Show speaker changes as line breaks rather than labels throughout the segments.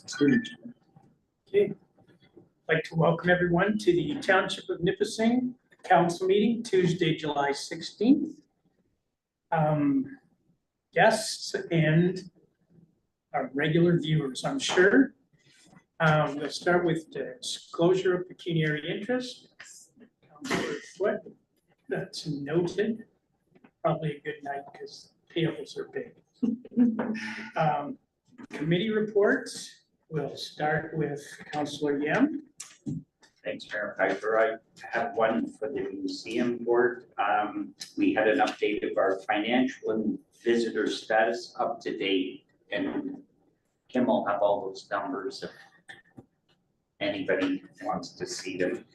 Okay, I'd like to welcome everyone to the Township of Nipissing Council meeting, Tuesday, July 16th. Guests and our regular viewers, I'm sure. We'll start with disclosure of pecuniary interest. Councilor Foote, that's noted. Probably a good night because payables are big. Committee reports. We'll start with Councilor Yem.
Thanks, Mayor Piper. I have one for the museum board. We had an update of our financial and visitor status up to date, and Kim will have all those numbers if anybody wants to see them.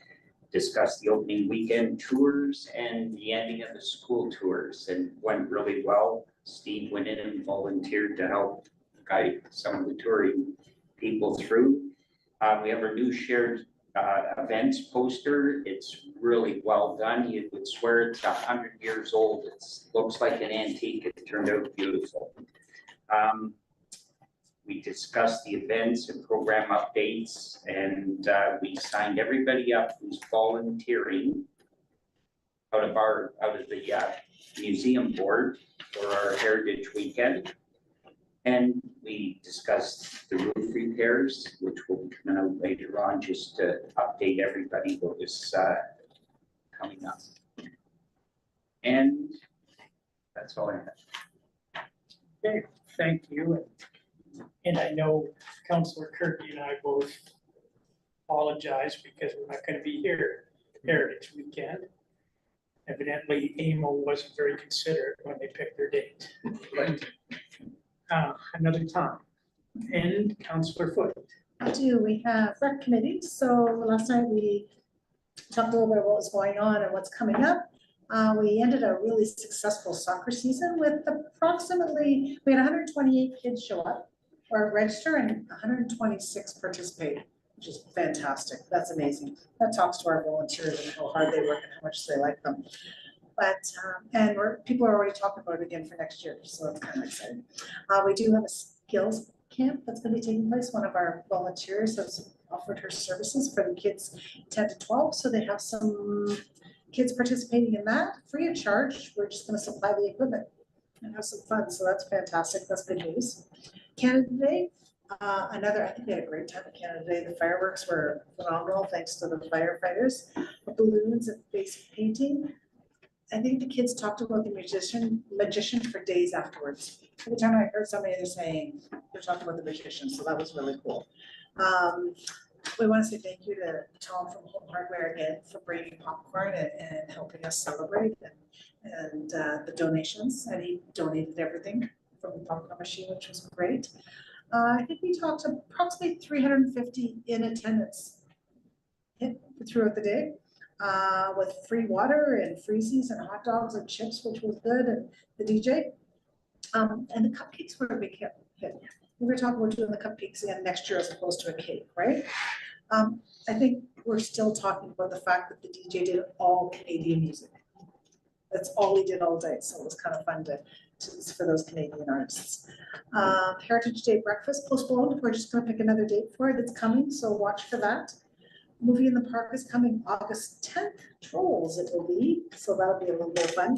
Discuss the opening weekend tours and the ending of the school tours, and went really well. Steve went in and volunteered to help guide some of the touring people through. We have our new shared events poster. It's really well done. You would swear it's 100 years old. It looks like an antique. It turned out beautiful. We discussed the events and program updates, and we signed everybody up who's volunteering out of the museum board for our Heritage Weekend. And we discussed the roof repairs, which will be coming out later on, just to update everybody what was coming up. And that's all I have.
Okay, thank you. And I know Councilor Kirby and I both apologize because we're not going to be here Heritage Weekend. Evidently, AMO wasn't very considerate when they picked their date. But another time. And Councilor Foote.
We have rec committees. So last night we talked a little bit about what's going on and what's coming up. We ended a really successful soccer season with approximately, we had 128 kids show up or register and 126 participate, which is fantastic. That's amazing. That talks to our volunteers and how hard they work and how much they like them. But, and people are already talking about it again for next year, so that's kind of exciting. We do have a skills camp that's going to be taking place. One of our volunteers has offered her services for the kids 10 to 12, so they have some kids participating in that free of charge. We're just going to supply the equipment and have some fun, so that's fantastic. That's good news. Canada Day, I think we had a great time at Canada Day. The fireworks were phenomenal thanks to the firefighters. The balloons and basic painting. I think the kids talked about the magician for days afterwards. Every time I heard somebody they're talking about the magician, so that was really cool. We want to say thank you to Tom from Home Hardware again for bringing popcorn and helping us celebrate and the donations. And he donated everything from the popcorn machine, which was great. I think we talked to approximately 350 in attendance throughout the day. With free water and freezies and hot dogs and chips, which was good, and the DJ. And the cupcakes were a big hit. We were talking about doing the cupcakes again next year as opposed to a cake, right? I think we're still talking about the fact that the DJ did all Canadian music. That's all he did all day, so it was kind of fun for those Canadian artists. Heritage Day breakfast postponed. We're just going to pick another date for it. It's coming, so watch for that. Movie in the Park is coming August 10th. Trolls it will be, so that'll be a little bit of fun.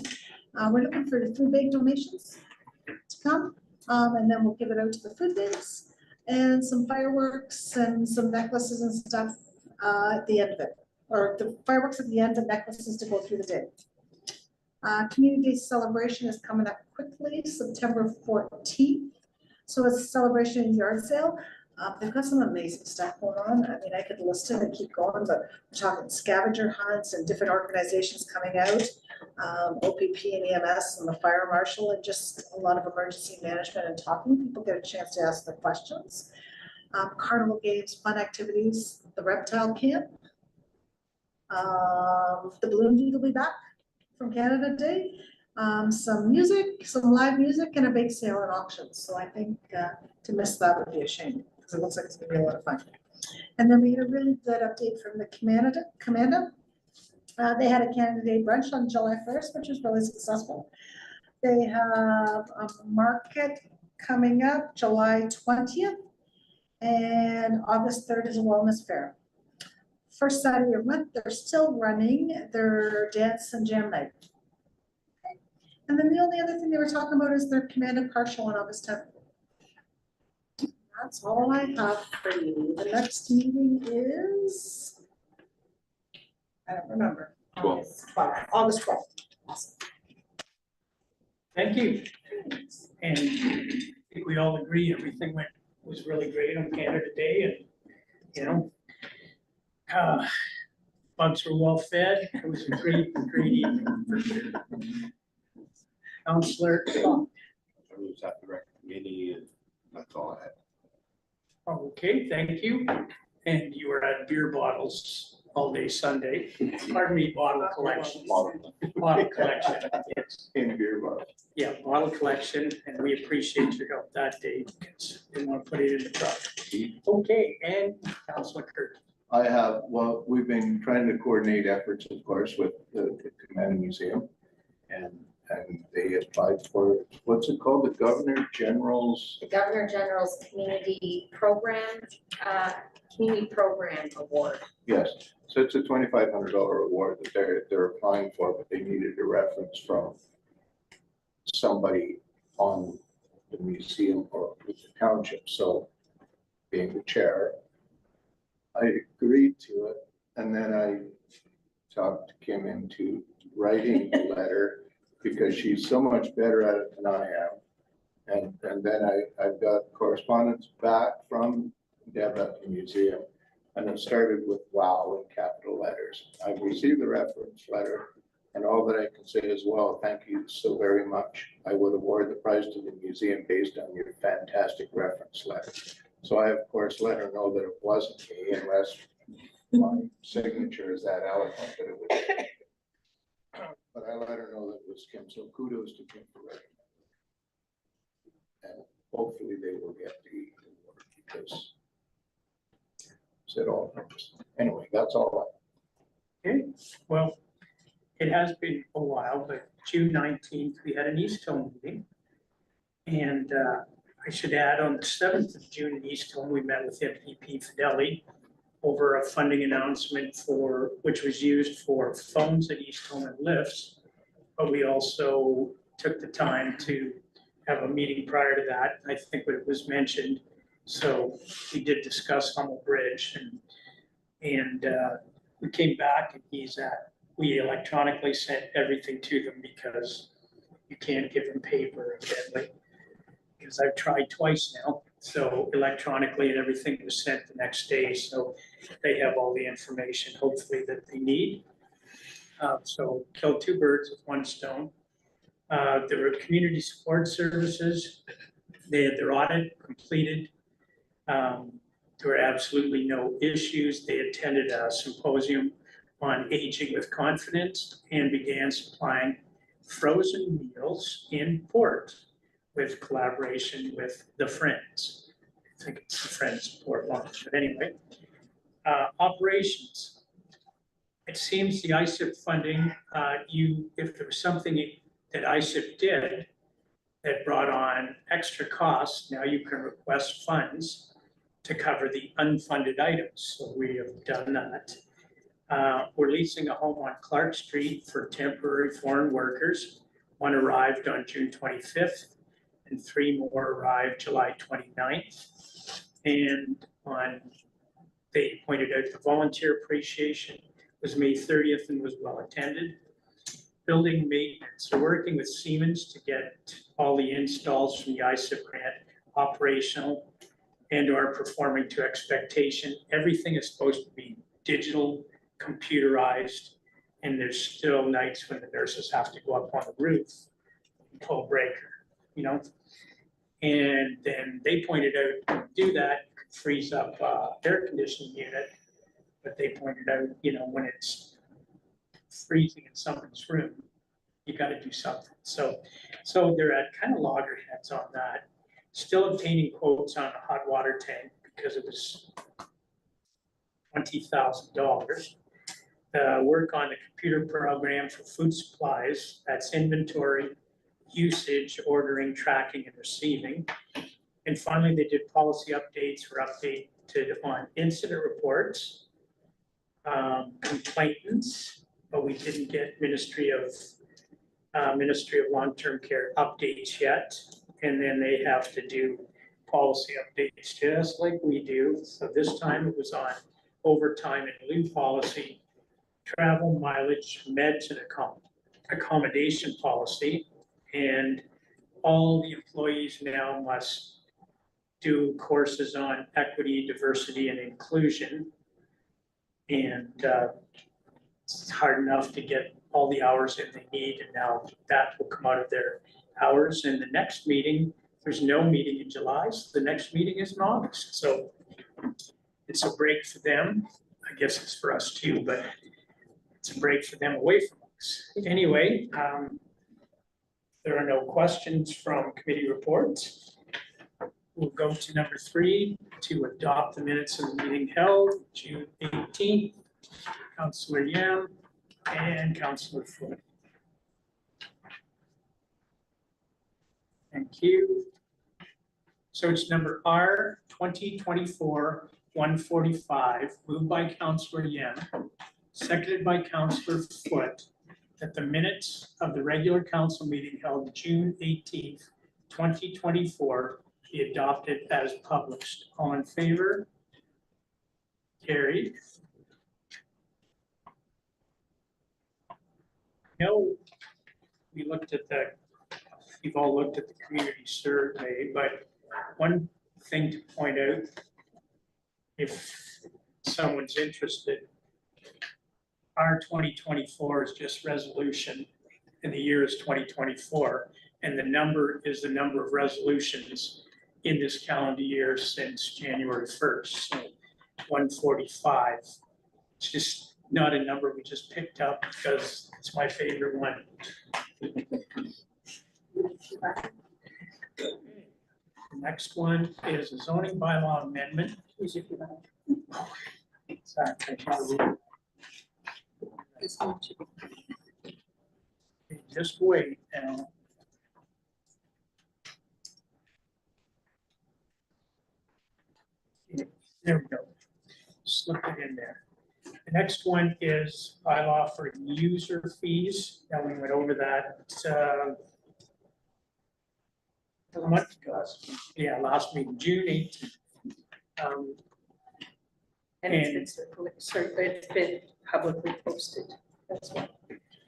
We're looking for the food bank donations to come, and then we'll give it out to the food banks and some fireworks and some necklaces and stuff at the end of it, or the fireworks at the end and necklaces to go through the day. Community Day celebration is coming up quickly, September 14th. So it's a celebration and yard sale. They've got some amazing stuff going on. I mean, I could list it and keep going, but we're talking scavenger hunts and different organizations coming out, OPP and EMS and the fire marshal, and just a lot of emergency management and talking. People get a chance to ask their questions. Carnival games, fun activities, the reptile camp. The Balloon Deed will be back from Canada Day. Some music, some live music, and a bake sale and auctions. So I think to miss that would be a shame. It looks like it's gonna be a lot of fun. And then we had a really good update from the Commanda. They had a Canada Day brunch on July 1st, which was really successful. They have a market coming up July 20th. And August 3rd is a wellness fair. First Saturday of the month, they're still running their dance and jam night. And then the only other thing they were talking about is their command and partial on August 10th. That's all I have for you. The next meeting is, I don't remember.
12th.
August 12th. Awesome.
Thank you. And I think we all agree everything was really great on Canada Day, and, you know, bugs were well fed. It was a great evening for sure. Counselor,
I was at the rec committee and that's all I had.
okay, thank you. And you were at beer bottles all day Sunday. Pardon me, bottle collection. Bottle collection, yes.
In beer bar.
Yeah, bottle collection, and we appreciate your help that day because we want to put it in the truck. Okay, and Councilor Kirk.
I have, well, we've been trying to coordinate efforts, of course, with the Command Museum. And they applied for, what's it called? The Governor General's,
The Governor General's Community Program Award.
yes. So it's a $2,500 award that they're applying for, but they needed a reference from somebody on the museum or with the township. So being the chair, I agreed to it. And then I talked Kim into writing a letter because she's so much better at it than I am. And then I've got correspondence back from Deb at the museum, and it started with wow in capital letters. I've received the reference letter, and all that I can say is, well, thank you so very much. I would award the prize to the museum based on your fantastic reference letter. So I, of course, let her know that it wasn't me, unless my signature is that eloquent that it would. But I let her know that it was Kim, so kudos to Kim for writing that. And hopefully they will get the award because it's at all purpose. Anyway, that's all.
Okay, well, it has been a while, but June 19th, we had an East Home meeting. And I should add, on the 7th of June in East Home, we met with MPP Fidelli over a funding announcement for, which was used for phones at East Home and lifts. But we also took the time to have a meeting prior to that. I think it was mentioned. So we did discuss Hummel Bridge, and we came back and we electronically sent everything to them because you can't give them paper evidently. Because I've tried twice now, so electronically, and everything was sent the next day, so they have all the information hopefully that they need. So kill two birds with one stone. There were community support services. They had their audit completed. There were absolutely no issues. They attended a symposium on aging with confidence and began supplying frozen meals in port with collaboration with the Friends. I think it's the Friends Support Launch, but anyway. Operations. It seems the ISIP funding, if there was something that ISIP did that brought on extra costs, now you can request funds to cover the unfunded items. So we have done that. We're leasing a home on Clark Street for temporary foreign workers. One arrived on June 25th. And 3 more arrived July 29th. And they pointed out the volunteer appreciation was May 30th and was well attended. Building maintenance, so working with Siemens to get all the installs from the ISIP grant operational and are performing to expectation. Everything is supposed to be digital, computerized, and there's still nights when the nurses have to go up on the roof and pull a breaker, you know? And then they pointed out, do that, frees up air conditioning unit. But they pointed out, you know, when it's freezing in someone's room, you got to do something. So they're at kind of loggerheads on that. Still obtaining quotes on a hot water tank because it was $20,000. Work on the computer program for food supplies. That's inventory, usage, ordering, tracking, and receiving. And finally, they did policy updates or updated on incident reports, complainants, but we didn't get Ministry of Long-Term Care updates yet. And then they have to do policy updates just like we do. So this time it was on overtime and leave policy, travel, mileage, meds, and accommodation policy. And all the employees now must do courses on equity, diversity, and inclusion. And it's hard enough to get all the hours that they need, and now that will come out of their hours. And the next meeting, there's no meeting in July, so the next meeting is in August. So it's a break for them. I guess it's for us too, but it's a break for them away from us. Anyway, there are no questions from committee reports. We'll go to number 3, to adopt the minutes of the meeting held June 18th. Councillor Yam and Councillor Foote. Thank you. So it's number R 2024-145, moved by Councillor Yam, seconded by Councillor Foote, that the minutes of the regular council meeting held June 18th, 2024 be adopted as published. All in favor? Carried. No, we looked at the, you've all looked at the community survey, but one thing to point out, if someone's interested, our 2024 is just resolution and the year is 2024. And the number is the number of resolutions in this calendar year since January 1st, so 145. It's just not a number we just picked up because it's my favorite one. The next one is a zoning bylaw amendment. Sorry, I can't read. Just wait and there we go. Slip it in there. The next one is bylaw for user fees. Now we went over that. A month ago. Yeah, last meeting, June 18th.
And it's been publicly posted. That's why.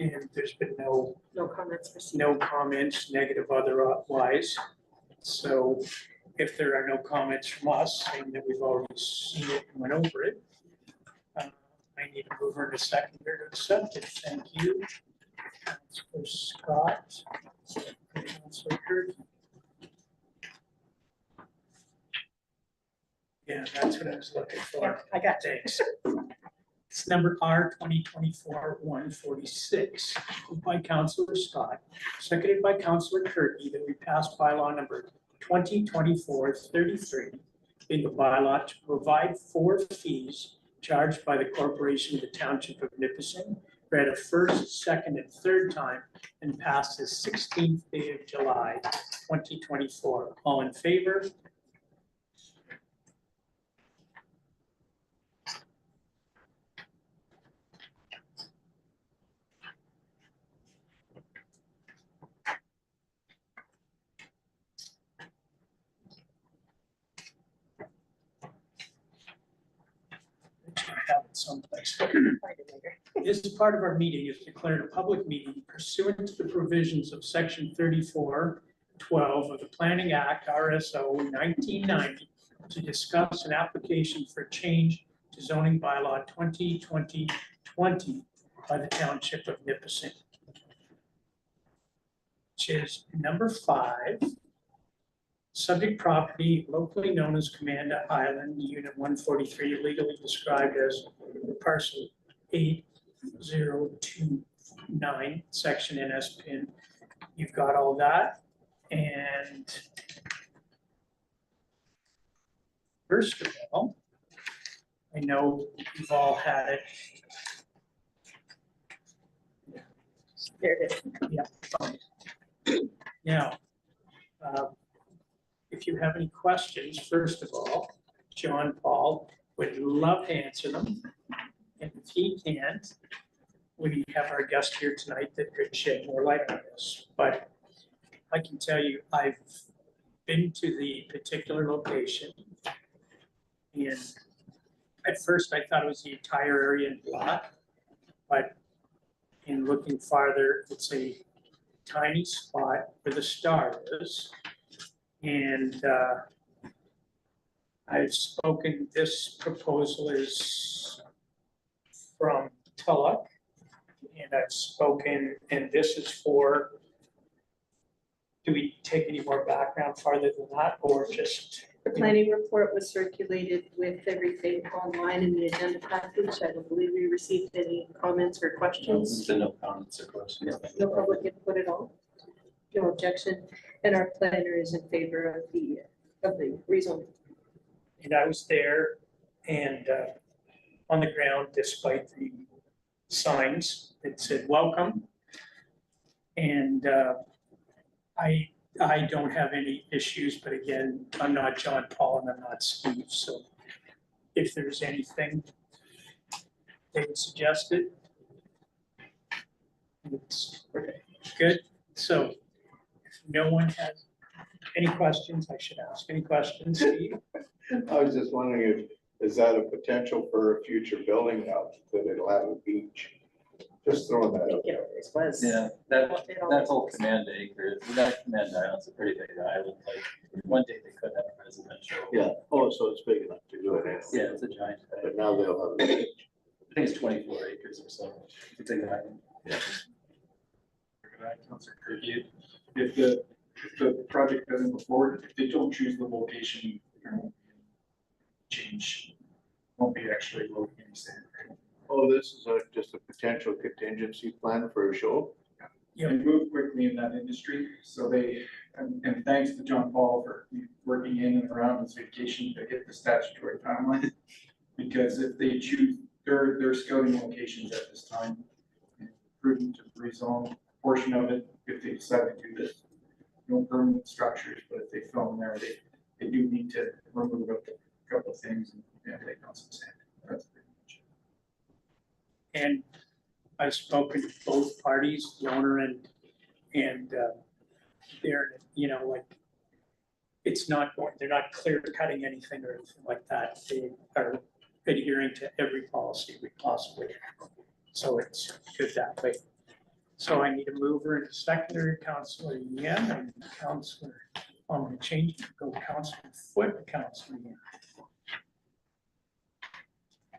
And there's been no
comments received.
no comments, negative otherwise. So if there are no comments from us, saying that we've already seen it and went over it, I need a mover and a seconder to accept it. Thank you. Councilor Scott. Councilor Kirk. Yeah, that's what I was looking for.
I got you.
Thanks. It's number R 2024-146, moved by Councilor Scott, seconded by Councilor Kirky, that we passed bylaw number 2024-33, being a bylaw to provide for fees charged by the corporation of the Township of Nipissing, read a first, second, and third time, and passed the 16th day of July, 2024. All in favor? Have it someplace. This is part of our meeting is declared a public meeting pursuant to the provisions of section 3412 of the Planning Act, RSO 1990, to discuss an application for change to zoning bylaw 2020 by the Township of Nipissing, which is number 5. Subject property locally known as Commanda Island, Unit 143, legally described as parcel 8029, section NS pin. You've got all that. And first of all, I know you've all had it.
There it is.
Yeah. Now, if you have any questions, first of all, John Paul would love to answer them. And if he can't, we have our guest here tonight that could shed more light on this. But I can tell you, I've been to the particular location. And at first I thought it was the entire area in block, but in looking farther, it's a tiny spot where the star is. And I've spoken, this proposal is from Tulloch. And I've spoken, and this is for, do we take any more background farther than that, or just?
The planning report was circulated with everything online in the agenda package. I don't believe we received any comments or questions.
No comments or questions.
No public input at all. No objection. And our planner is in favor of the rezoning.
And I was there and on the ground, despite the signs that said welcome. And I don't have any issues, but again, I'm not John Paul and I'm not Steve, so if there's anything they would suggest it. It's good. So if no one has any questions, I should ask any questions, Steve?
I was just wondering is that a potential for a future building now, that it'll have a beach? Just throwing that out
It
there.
always was.
Yeah, that whole Command Acre, that Command Island's a pretty big island, like, one day they could have a residential.
Yeah, oh, so it's big enough to do it,
Yeah, it's a giant, I
but now they'll have a beach.
think it's 24 acres or so. It's a big island.
Councilor Kirby, if the project doesn't go forward, if they don't choose the location, change won't be actually located in the same.
Oh, this is just a potential contingency plan for a show?
They move quickly in that industry, so they, and thanks to John Paul for working in and around his vacation to hit the statutory timeline. Because if they choose, they're scouting locations at this time. Prudent to rezone a portion of it if they decide to do this. No permanent structures, but if they film there, they do need to remove a couple of things and take on some sand. That's pretty much it.
And I've spoken to both parties, the owner and they're, like, it's not going, they're not clear cutting anything or anything like that. They are adhering to every policy we possibly have. So it's good that way. So I need a mover and a seconder, Councilor Yen and Councilor, I'm gonna change it to go Councilor Foot, Councilor Yen.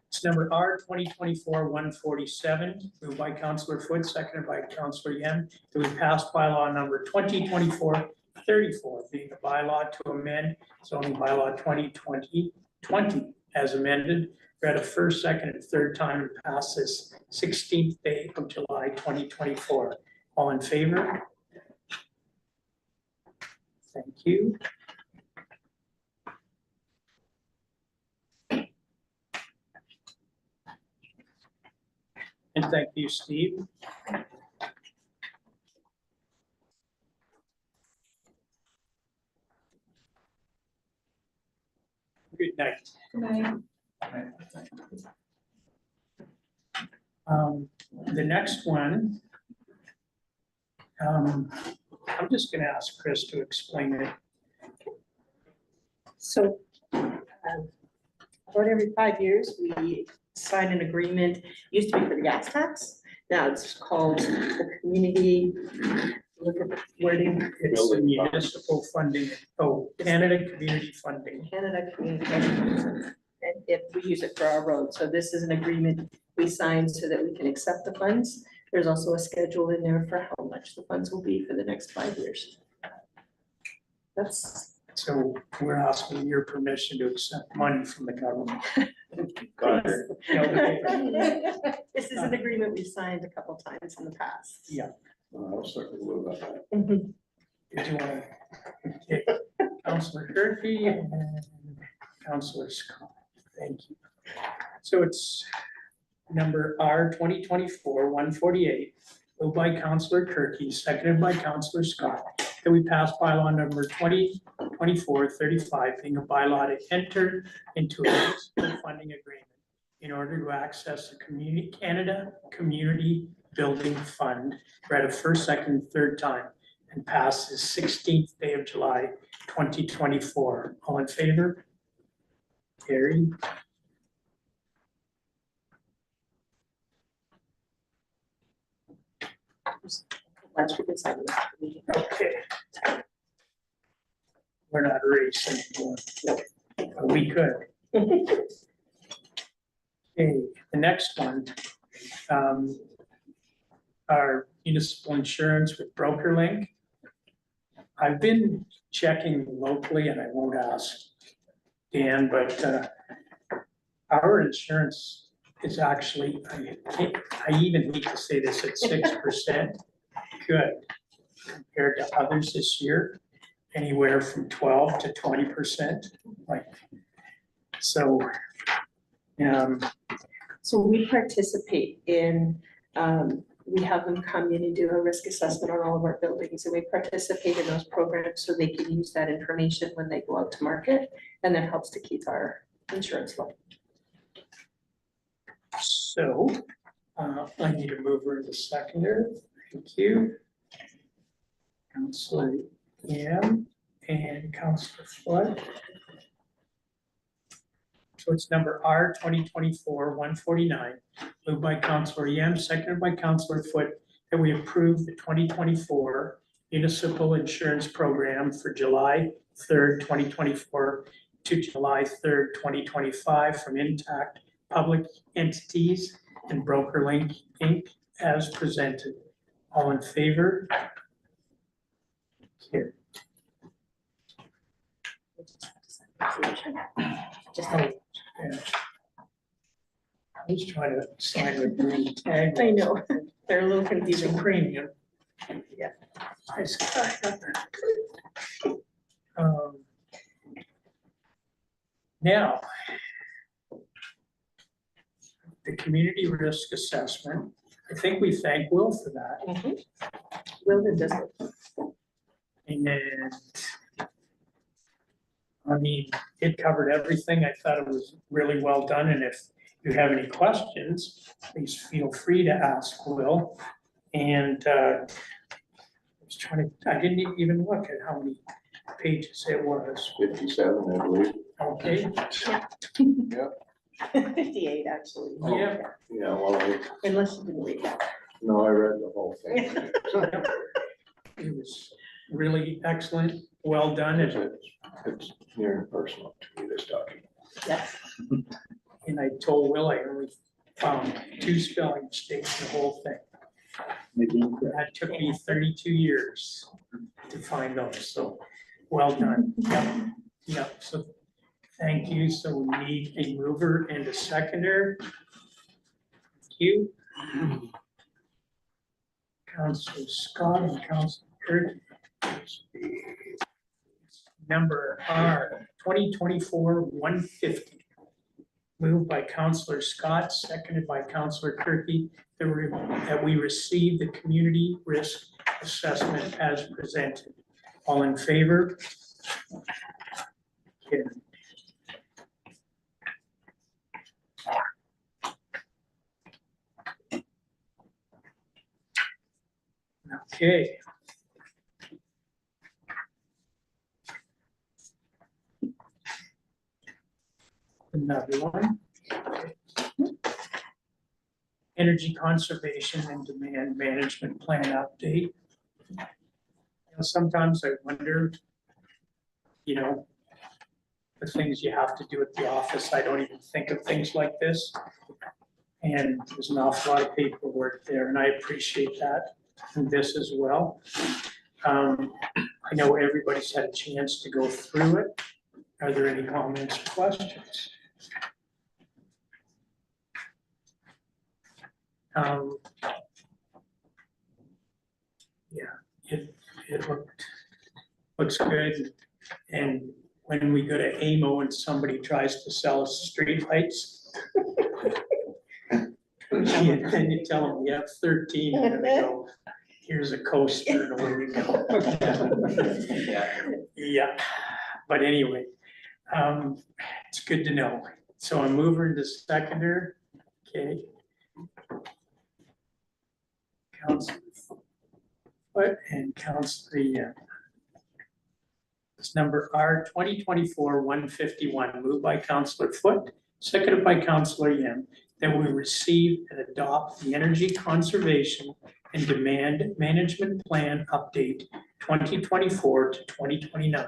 It's number R 2024-147, moved by Councilor Foot, seconded by Councilor Yen, to be passed bylaw number 2024-34, being a bylaw to amend zoning bylaw 2020 as amended, read a first, second, and third time and pass this 16th day of July 2024. All in favor? Thank you. And thank you, Steve. Good night. The next one, I'm just gonna ask Chris to explain it.
So, about every 5 years, we sign an agreement, used to be for the gas tax, now it's called the community, look at the wording,
It's the municipal funding, Canada Community Funding.
Canada Community. Funding. And if we use it for our road, so this is an agreement we signed so that we can accept the funds. There's also a schedule in there for how much the funds will be for the next 5 years. That's.
So we're asking your permission to accept money from the government.
This is an agreement we've signed a couple times in the past.
Yeah.
I'll start to move that.
Mhm.
Did you want to, Councilor Kirby and Councilor Scott, thank you. So it's number R 2024-148, moved by Councilor Kirky, seconded by Councilor Scott, that we pass bylaw number 2024-35, being a bylaw to enter into a municipal funding agreement in order to access the Canada Community Building Fund, read a first, second, third time, and pass the 16th day of July, 2024. All in favor? Carried.
Once we decide this meeting.
Okay. We're not racing anymore. But we could. Okay, the next one, our municipal insurance with BrokerLink. I've been checking locally, and I won't ask Dan, but our insurance is actually, I even hate to say this, at 6% good compared to others this year, anywhere from 12 to 20%. Like, so,
So we participate in, we have them come in and do a risk assessment on all of our buildings, and we participate in those programs so they can use that information when they go out to market, and that helps to keep our insurance low.
so, I need a mover and a seconder. Thank you. Counselor Yam and Counselor Flood. So it's number R 2024-149, moved by Counselor Yam, seconded by Counselor Foot, that we approve the 2024 municipal insurance program for July 3rd, 2024 to July 3rd, 2025 from Intact Public Entities and BrokerLink Inc. as presented. All in favor? Here.
Just
Yeah. I was trying to sign the green tag.
I know, they're a little
It's a
confusing.
premium.
Yeah.
Nice guy. Now, the community risk assessment, I think we thank Will for that.
Wilden does it.
And I mean, it covered everything. I thought it was really well done, and if you have any questions, please feel free to ask Will. And I was trying to, I didn't even look at how many pages it was.
57, I believe.
Okay,
58, actually.
Yeah.
Yeah, well,
Unless you didn't read that.
no, I read the whole thing.
it was really excellent, well done,
It's near and personal to me, this document.
Yes.
and I told Will I only found 2 spelling mistakes in the whole thing. That took me 32 years to find those, so well done. Yep, so thank you. So we need a mover and a seconder. Thank you. Councilor Scott and Councilor Kurt. Number R 2024-150. Moved by Councilor Scott, seconded by Councilor Kirky, that we receive the community risk assessment as presented. All in favor? Carried. Okay. Another one. Energy conservation and demand management plan update. You know, sometimes I wonder, you know, the things you have to do at the office. I don't even think of things like this. And there's an awful lot of paperwork there, and I appreciate that, and this as well. I know everybody's had a chance to go through it. Are there any comments or questions? Yeah, it looks good. And when we go to AMO and somebody tries to sell us streetlights, and you tell them we have 13, and they go, here's a coaster and away we go.
Yeah.
Yeah, but anyway, it's good to know. So I'm moving to seconder, okay. Counselor Foot and Counselor Yem. It's number R 2024-151, moved by Counselor Foot, seconded by Counselor Yem, that we receive and adopt the Energy Conservation and Demand Management Plan Update 2024 to 2029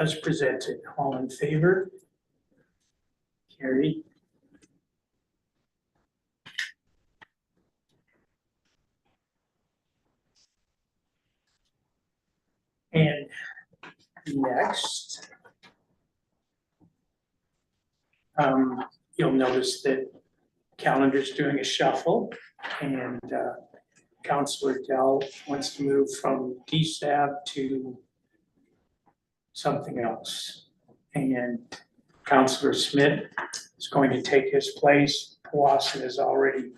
as presented. All in favor? Carried. And next, you'll notice that calendar's doing a shuffle, and Counselor Dell wants to move from DSAB to something else. And Counselor Smith is going to take his place. Powassan has already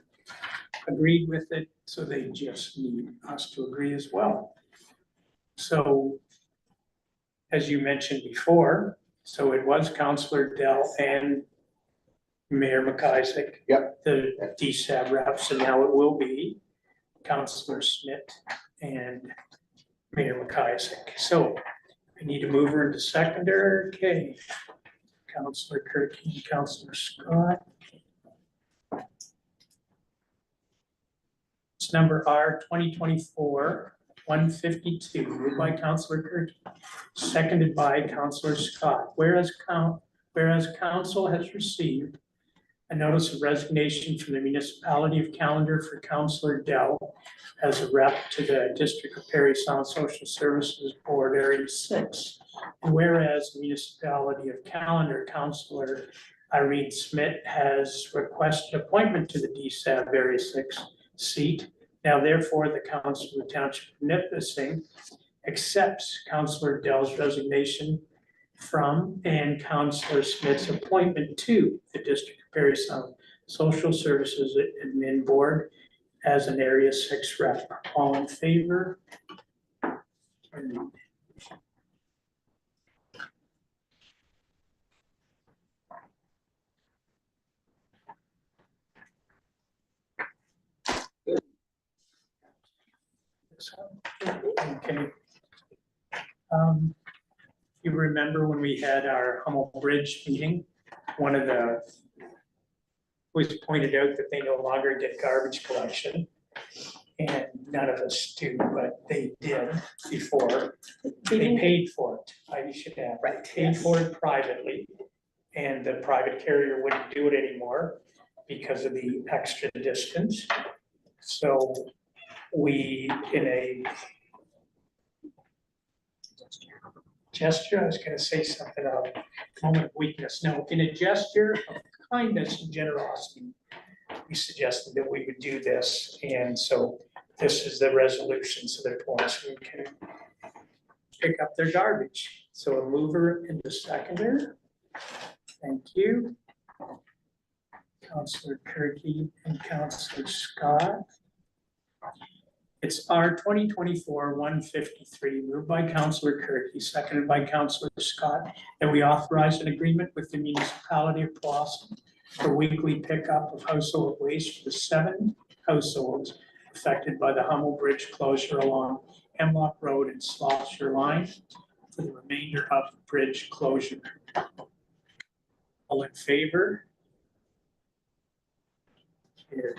agreed with it, so they just need us to agree as well. So, as you mentioned before, so it was Counselor Dell and Mayor McIsaac.
Yep.
The DSAB reps, and now it will be Counselor Smith and Mayor McIsaac. So I need to move her into seconder. Okay. Counselor Kirky and Counselor Scott. It's number R 2024-152, moved by Counselor Kirky, seconded by Counselor Scott. Whereas council has received a notice of resignation from the municipality of Callender for Counselor Dell as a rep to the District of Parry Sound Social Services Board Area 6. And whereas the municipality of Callender, Counselor Irene Smith has requested appointment to the DSAB Area 6 seat. Now therefore, the Council of the Township of Nipissing accepts Counselor Dell's resignation from and Counselor Smith's appointment to the District of Parry Sound Social Services Admin Board as an Area 6 rep. All in favor? Okay. You remember when we had our Hummel Bridge meeting, one of the was pointed out that they no longer get garbage collection. And none of us do, but they did before. They paid for it. I should add,
Right,
paid for it privately. And the private carrier wouldn't do it anymore because of the extra distance. So we, in a gesture, I was gonna say something of moment of weakness. No, in a gesture of kindness and generosity, we suggested that we would do this. And so this is the resolution, so their points we can pick up their garbage. So a mover and a seconder. Thank you. Counselor Kirky and Counselor Scott. It's R 2024-153, moved by Counselor Kirky, seconded by Counselor Scott, that we authorize an agreement with the municipality of Powassan for weekly pickup of household waste for the 7 households affected by the Hummel Bridge closure along Hemlock Road and Slosher Line for the remainder of the bridge closure. All in favor? Here.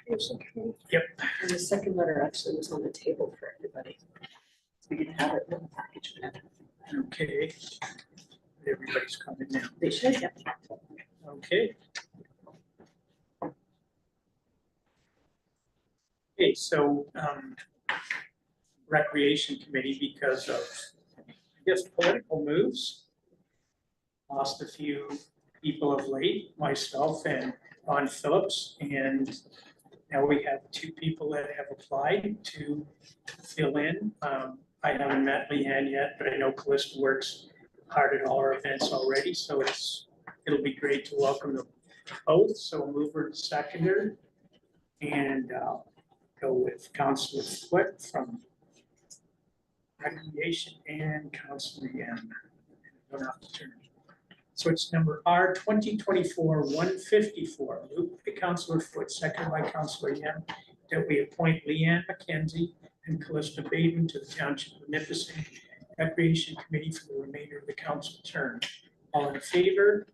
Yep.
And the second letter actually was on the table for everybody. We didn't have it in the package.
Okay. Everybody's coming now.
They should have.
Okay. Okay, so Recreation Committee, because of, I guess, political moves, lost a few people of late, myself and Ron Phillips, and now we have 2 people that have applied to fill in. I haven't met Leanne yet, but I know Callista works hard at all our events already, so it's it'll be great to welcome them both, so mover and seconder. And go with Councilor Foote from Recreation and Councilor Yan. Don't have to turn. So it's number R 2024-154, moved by Councilor Foote, seconded by Councilor Yan, that we appoint Leanne McKenzie and Callista Baden to the Township of Nipissing Recreation Committee for the remainder of the council term. All in favor?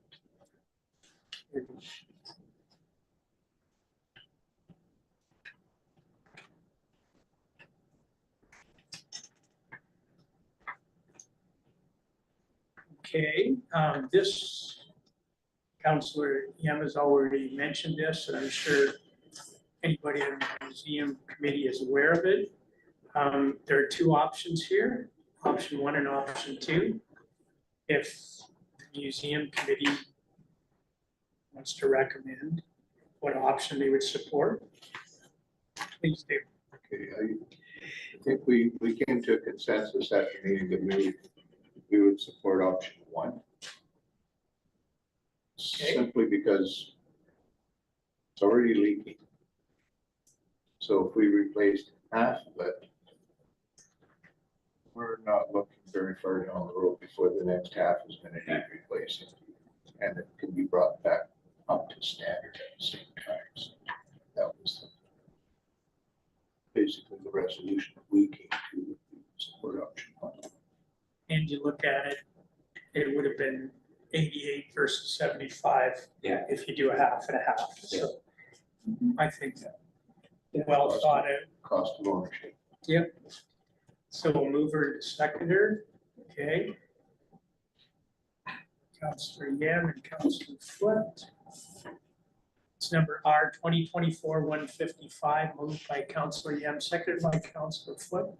Okay, this, Councilor Yem has already mentioned this, and I'm sure anybody in the museum committee is aware of it. There are two options here, option 1 and option 2. If the museum committee wants to recommend what option they would support, please do.
Okay, I think we came to a consensus at the meeting that we would support option 1.
Okay.
Simply because it's already leaking. So if we replaced half of it, we're not looking very far down the road before the next half is going to need replacing. And it can be brought back up to standard at the same time. So that was basically the resolution we came to support option 1.
And you look at it, it would have been 88 versus 75.
Yeah.
If you do a half and a half. So I think that well thought out.
Cost of ownership.
Yep. So we'll move her to seconder. Okay. Councilor Yam and Councilor Foote. It's number R 2024-155, moved by Councilor Yam, seconded by Councilor Foote.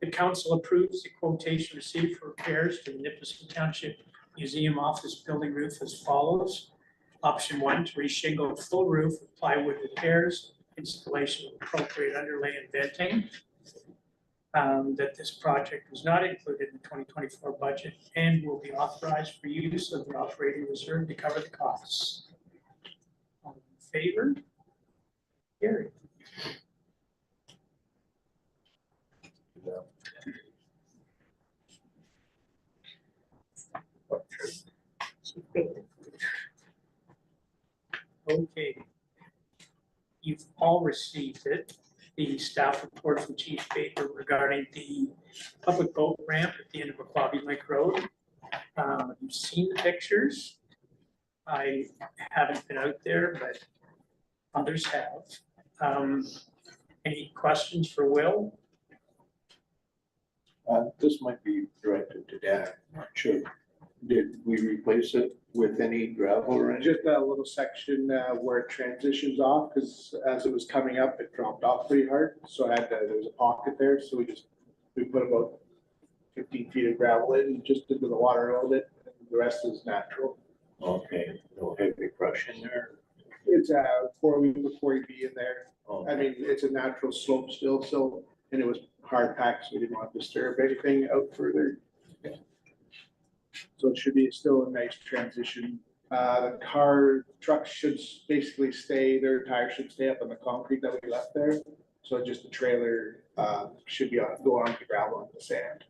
The council approves the quotation received for repairs to the Nipissing Township Museum office building roof as follows. Option 1, to reshingle full roof with plywood repairs, installation of appropriate underlay and venting. That this project was not included in the 2024 budget and will be authorized for use of the operating reserve to cover the costs. All in favor? Carried. Okay. You've all received it, the staff report from Chief Baker regarding the public boat ramp at the end of Aquabi Lake Road. You've seen the pictures. I haven't been out there, but others have. Any questions for Will?
This might be directed to Dan, I'm not sure. Did we replace it with any gravel or anything?
Just a little section where it transitions off, because as it was coming up, it dropped off pretty hard. So I had there was a pocket there, so we put about 15 feet of gravel in, just into the water a little bit. And the rest is natural.
Okay, no heavy crush in there?
It's 4 weeks before you be in there.
Oh,
I mean, it's a natural slope still, so, and it was hard packed, so we didn't want to disturb anything out further. So it should be still a nice transition. The truck should basically stay, their tires should stay up on the concrete that we left there. So just the trailer should be go on the gravel and the sand.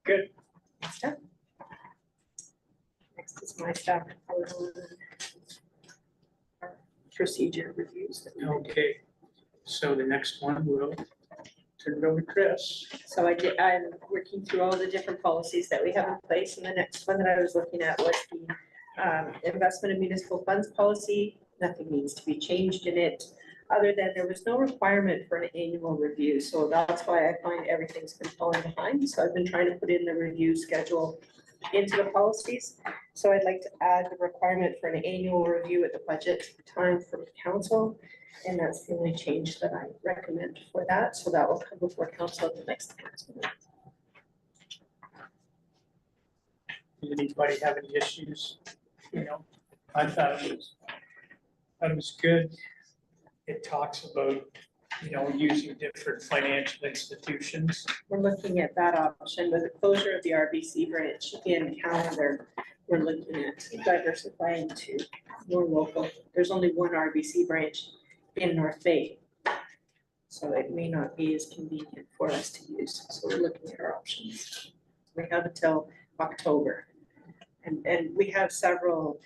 Good.
Next is my staff report on our procedure reviews. that we did.
Okay. So the next one will turn it over to Chris.
So I'm working through all the different policies that we have in place, and the next one that I was looking at was the investment in municipal funds policy. Nothing needs to be changed in it, other than there was no requirement for an annual review. So that's why I find everything's been falling behind. So I've been trying to put in the review schedule into the policies. So I'd like to add the requirement for an annual review at the budget time from council. And that's the only change that I recommend for that. So that will come before council at the next council meeting.
Did anybody have any issues? You know, I thought it was good. It talks about using different financial institutions.
We're looking at that option with the closure of the RBC branch in Calendar. We're looking at diversifying to more local. There's only one RBC branch in North Bay. So it may not be as convenient for us to use. So we're looking at our options. We have until October. And we have several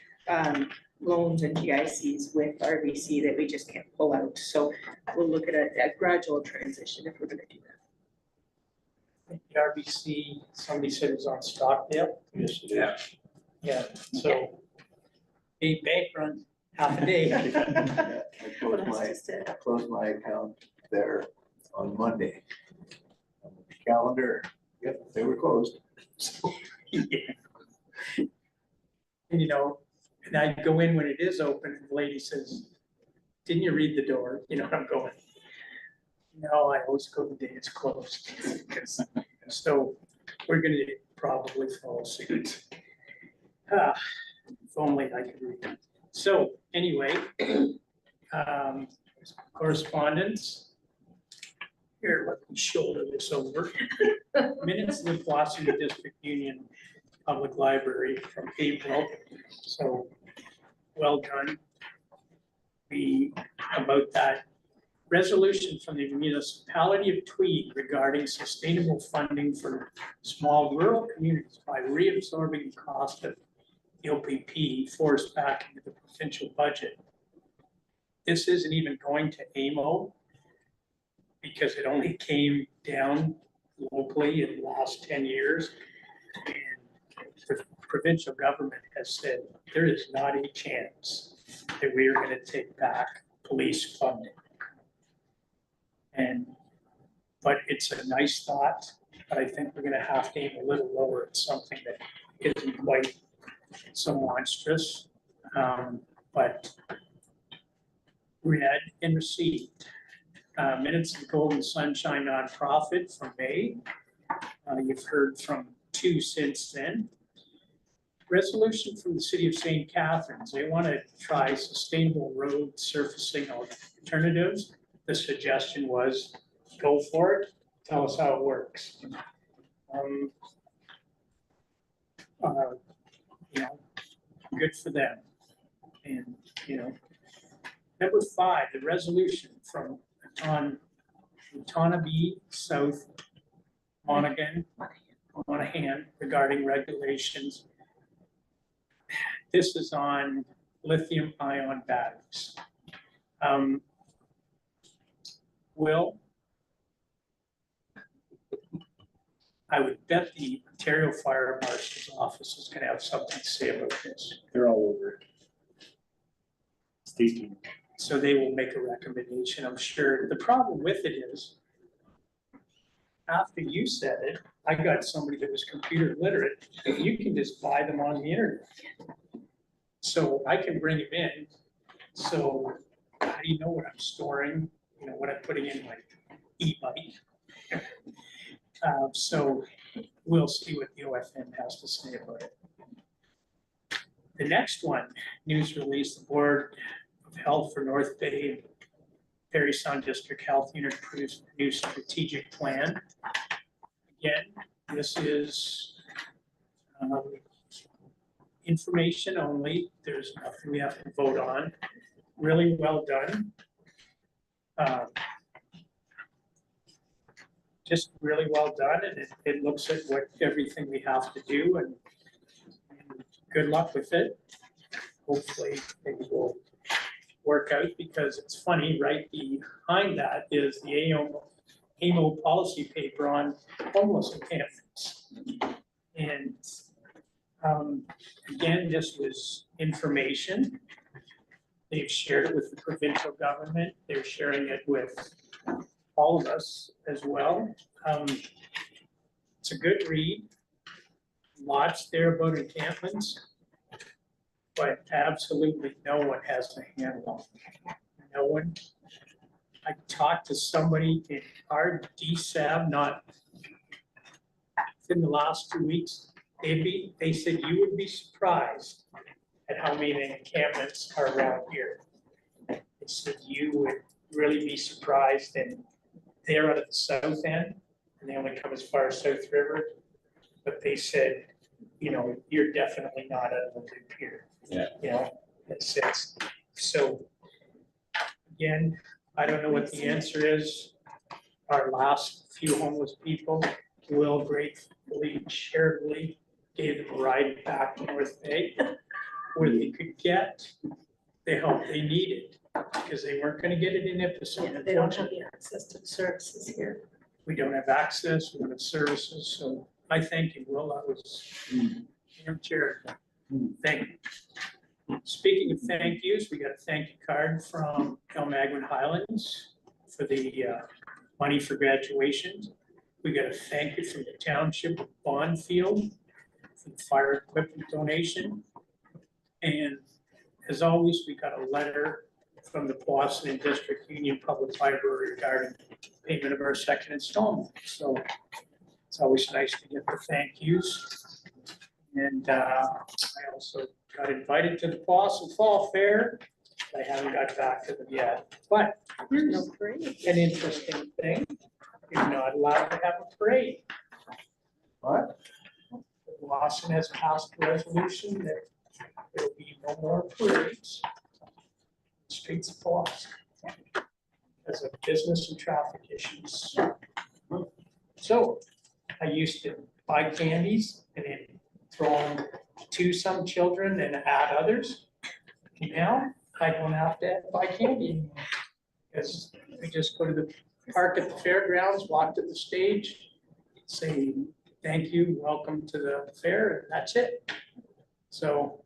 loans and GICs with RBC that we just can't pull out. So we'll look at a gradual transition if we're gonna do that.
The RBC, somebody said it was on Stockdale.
Yes, it is.
Yeah.
Yeah, so a bank run half a day.
I
Well, that's just it.
closed my account there on Monday. On the calendar, yep, they were closed. So,
And and I go in when it is open and the lady says, didn't you read the door? I'm going, no, I always go the day it's closed. So we're gonna probably follow suit. If only I could read them. So anyway, correspondence. Here, let me shoulder this over. Minutes of the Flossmoor District Union Public Library from April. So well done. About that resolution from the municipality of Tweed regarding sustainable funding for small rural communities by reabsorbing the cost of the OPP forced back into the provincial budget. This isn't even going to AMO because it only came down locally in the last 10 years. And the provincial government has said there is not a chance that we are going to take back police funding. But it's a nice thought, but I think we're going to have to aim a little lower at something that isn't quite so monstrous. But read and received. Minutes of Golden Sunshine Nonprofit from May. You've heard from 2 since then. Resolution from the city of St. Catharines. They want to try sustainable road surfacing alternatives. The suggestion was go for it. Tell us how it works. Good for them. And, number 5, the resolution from Otonabee South Monaghan regarding regulations. This is on lithium ion batteries. Will, I would bet the Ontario Fire Marshal's office is gonna have something to say about this.
They're all over it. Stay tuned.
So they will make a recommendation, I'm sure. The problem with it is, after you said it, I got somebody that was computer literate, you can just buy them on the internet. So I can bring them in. So how do you know what I'm storing, what I'm putting in my e-bike? So we'll see what the OFM has to say about it. The next one, news release, the Board of Health for North Bay, Parry Sound District Health Unit approves a new strategic plan. Again, this is information only. There's nothing we have to vote on. Really well done. Just really well done, and it looks at what everything we have to do, and good luck with it. Hopefully things will work out, because it's funny, right behind that is the AMO policy paper on homeless encampments. And again, this was information. They've shared it with the provincial government. They're sharing it with all of us as well. It's a good read. Lots there about encampments, but absolutely no one has a handle on it. No one. I talked to somebody in our DSAB, not in the last 2 weeks. They said you would be surprised at how many encampments are around here. They said you would really be surprised, and they're out of the south end, and they only come as far as South River. But they said, you know, you're definitely not out of the loop here.
Yeah.
You know, it's, so, again, I don't know what the answer is. Our last few homeless people, Will gratefully, charitably gave them a ride back to North Bay, where they could get the help they needed, because they weren't gonna get it in Ipswich.
Yeah, they don't have the access to the services here.
We don't have access, we don't have services, so I thank you, Will, that was, charitable. Thank you. Speaking of thank yous, we got a thank you card from Elmagwin Highlands for the money for graduation. We got a thank you from the township of Bondfield for the fire equipment donation. And as always, we got a letter from the Boston District Union Public Library regarding payment of our second installment. So it's always nice to get the thank yous. And I also got invited to the Boston Fall Fair. I haven't got back to them yet, but here's
No parade.
an interesting thing. You're not allowed to have a parade. But Boston has passed a resolution that there will be no more parades in the streets of Boston as of business and traffic issues. So I used to buy candies and then throw them to some children and add others. Now I don't have to buy candy anymore, because we just go to the park at the fairgrounds, walk to the stage, say, thank you, welcome to the fair, and that's it. So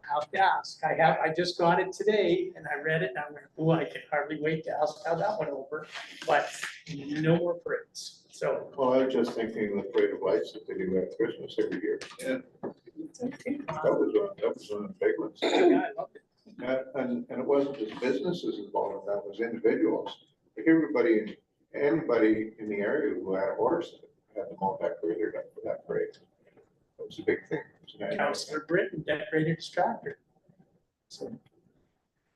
I have to ask, I just got it today and I read it and I went, oh, I can hardly wait to ask how that went over, but no more parades. So
Well, I was just thinking of the parade of lights that they do at Christmas every year.
Yeah.
That was one of the big ones.
yeah, I love it.
And it wasn't just businesses involved, that was individuals. Like anybody in the area who had a horse had them all decorated up for that parade. It was a big thing. It was an annual
Councillor Britton decorated his tractor. So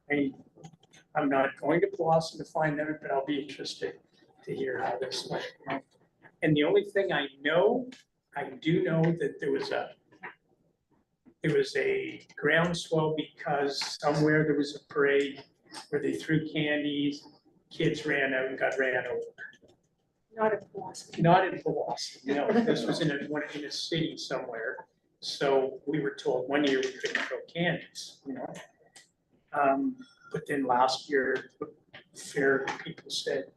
I'm not going to Boston to find out, but I'll be interested to hear how this went. And the only thing I do know that there was a groundswell because somewhere there was a parade where they threw candies, kids ran out and got ran over.
Not in Boston.
Not in Boston, no, this was in a city somewhere. So we were told one year we couldn't throw candies, you know? But then last year, fair people said,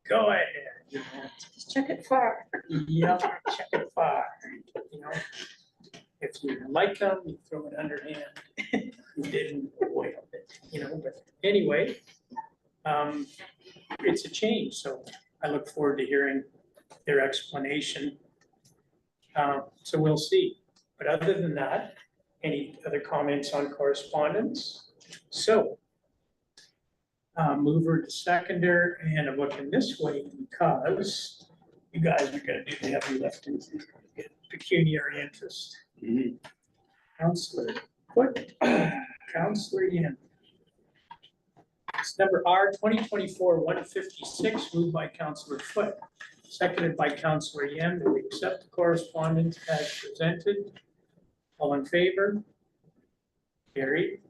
go ahead, you know?
Just check it far.
Yeah, check it far, you know? If you like them, you throw it underhand. You didn't, avoid it, you know, but anyway, it's a change, so I look forward to hearing their explanation. So we'll see. But other than that, any other comments on correspondence? So, mover to seconder, and I'm looking this way because you guys are gonna do the heavy lifting, pecuniary interest. Counselor Foot, Counselor Yin. It's number R 2024-156, moved by Counselor Foot, seconded by Counselor Yin, that we accept the correspondence as presented. All in favor? Carried.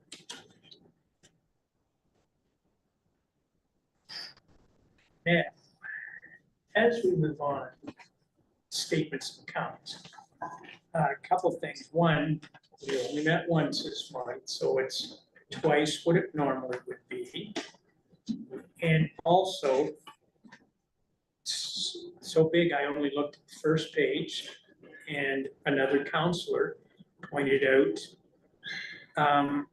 Now, as we move on, statements of accounts. A couple things. One, we only met once this month, so it's twice what it normally would be. And also, it's so big, I only looked at the first page, and another counselor pointed out an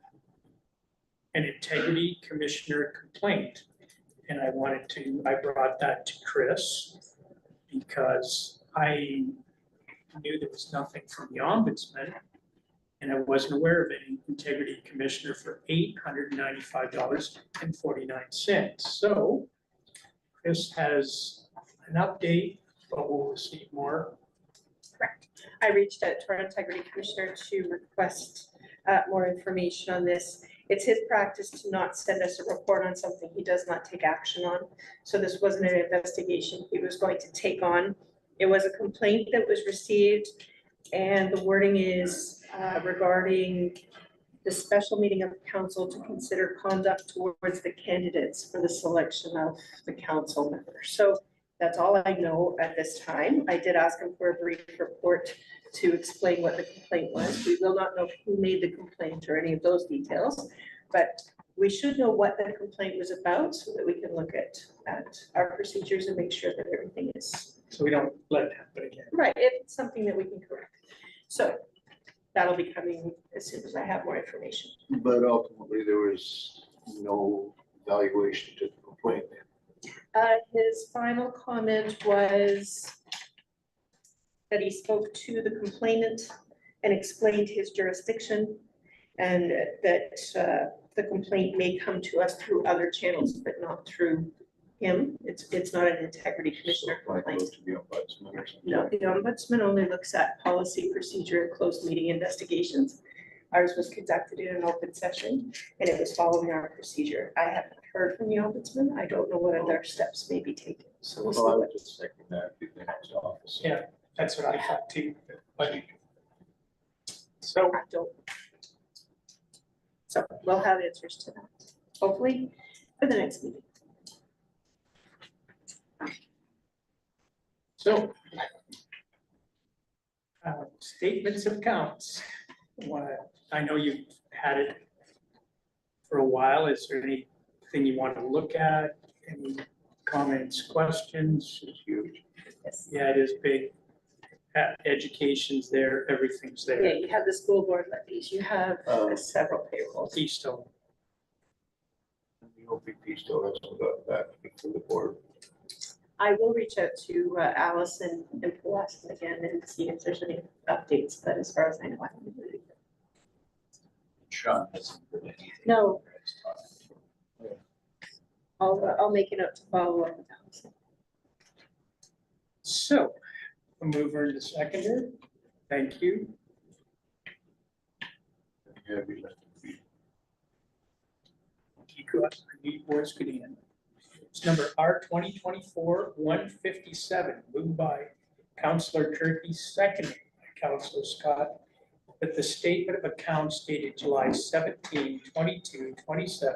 integrity commissioner complaint. And I brought that to Chris because I knew there was nothing from the ombudsman, and I wasn't aware of any integrity commissioner for $895.49. So Chris has an update, but we'll receive more.
Correct. I reached out to our integrity commissioner to request more information on this.
It's his practice to not send us a report on something he does not take action on. So this wasn't an investigation he was going to take on. It was a complaint that was received, and the wording is regarding the special meeting of council to consider conduct towards the candidates for the selection of the council members. So that's all I know at this time. I did ask him for a brief report to explain what the complaint was. We will not know who made the complaint or any of those details, but we should know what the complaint was about so that we can look at our procedures and make sure that everything is
So we don't let it happen again.
right, if it's something that we can correct. So that'll be coming as soon as I have more information.
But ultimately, there was no evaluation to the complaint.
His final comment was that he spoke to the complainant and explained his jurisdiction, and that the complaint may come to us through other channels, but not through him. It's not an integrity commissioner
So, like,
complaint.
go to the ombudsman or something.
No, the ombudsman only looks at policy, procedure, and closed meeting investigations. Ours was conducted in an open session, and it was following our procedure. I haven't heard from the ombudsman. I don't know what other steps may be taken. So we'll see
Well, I
what.
would just second that, be the next office.
Yeah. That's what I thought too. But so
I don't. So we'll have answers to that, hopefully, for the next meeting.
So, statements of accounts. I know you've had it for a while. Is there anything you want to look at? Any comments, questions?
It's huge.
Yes.
Yeah, it is big. Education's there, everything's
Yeah,
there.
you have the school board levies, you have several payrolls.
Keystone.
The OPP still hasn't got back to the board.
I will reach out to Allison and Pulaski again and see if there's any updates, but as far as I know, I haven't really.
Sean hasn't heard anything.
No. I'll make a note to follow up with Allison.
So, a mover and a seconder. Thank you.
Yeah, we left it.
I need voice good in. It's number R 2024-157, moved by Councillor Turkey, seconded by Councillor Scott, that the statement of accounts dated July 17, 22, 27,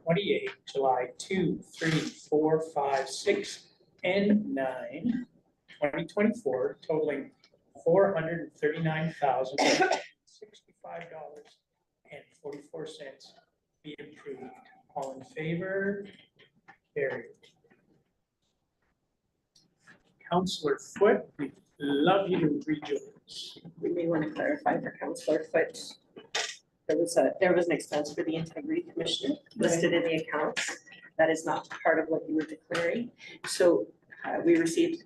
28, July 2, 3, 4, 5, 6, and 9, 2024, totaling $439,065.44 be approved. All in favor? Carried. Councillor Foote, we'd love you to read yours.
We may want to clarify for Councillor Foote. There was an expense for the integrity commissioner listed in the accounts. That is not part of what you were declaring. So we received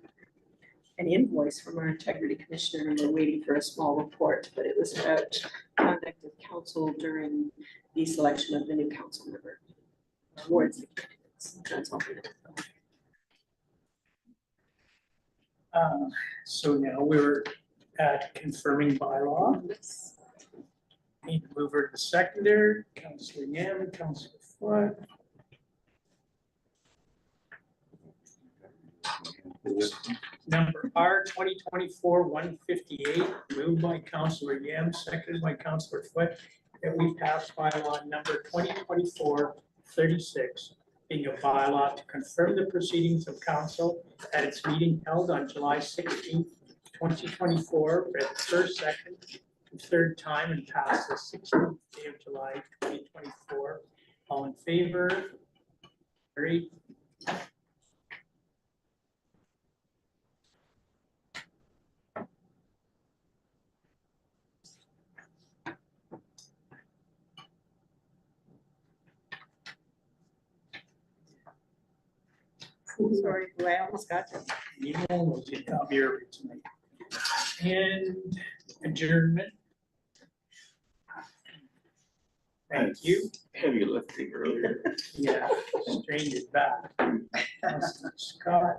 an invoice from our integrity commissioner and we're waiting for a small report, but it was about conduct of council during the selection of the new council member towards the candidates. That's all.
So now we're at confirming bylaw. Need to move her to seconder, Councillor Yam, Councillor Foote. Number R 2024-158, moved by Councillor Yam, seconded by Councillor Foote, that we pass bylaw number 2024-36, being a bylaw to confirm the proceedings of council at its meeting held on July 16, 2024, read the first, second, and third time and pass the 16th day of July 2024. All in favor? Carried.
Sorry, I almost got you.
You almost did got me early tonight. And adjournment. Thank you.
Heavy lifting earlier.
Yeah, strained it back. Councilor Scott.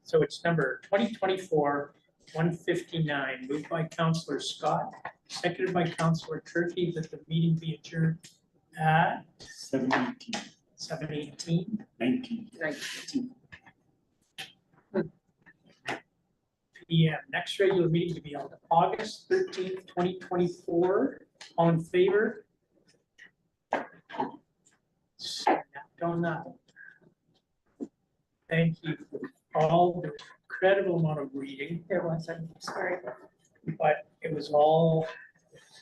So it's number 2024-159, moved by Councillor Scott, seconded by Councillor Turkey, that the meeting be adjourned at 7:18.
19.
PM. Next regular meeting to be on August 13th, 2024. All in favor? Don't know. Thank you for all the incredible amount of reading,
There was, I'm sorry.
but it was all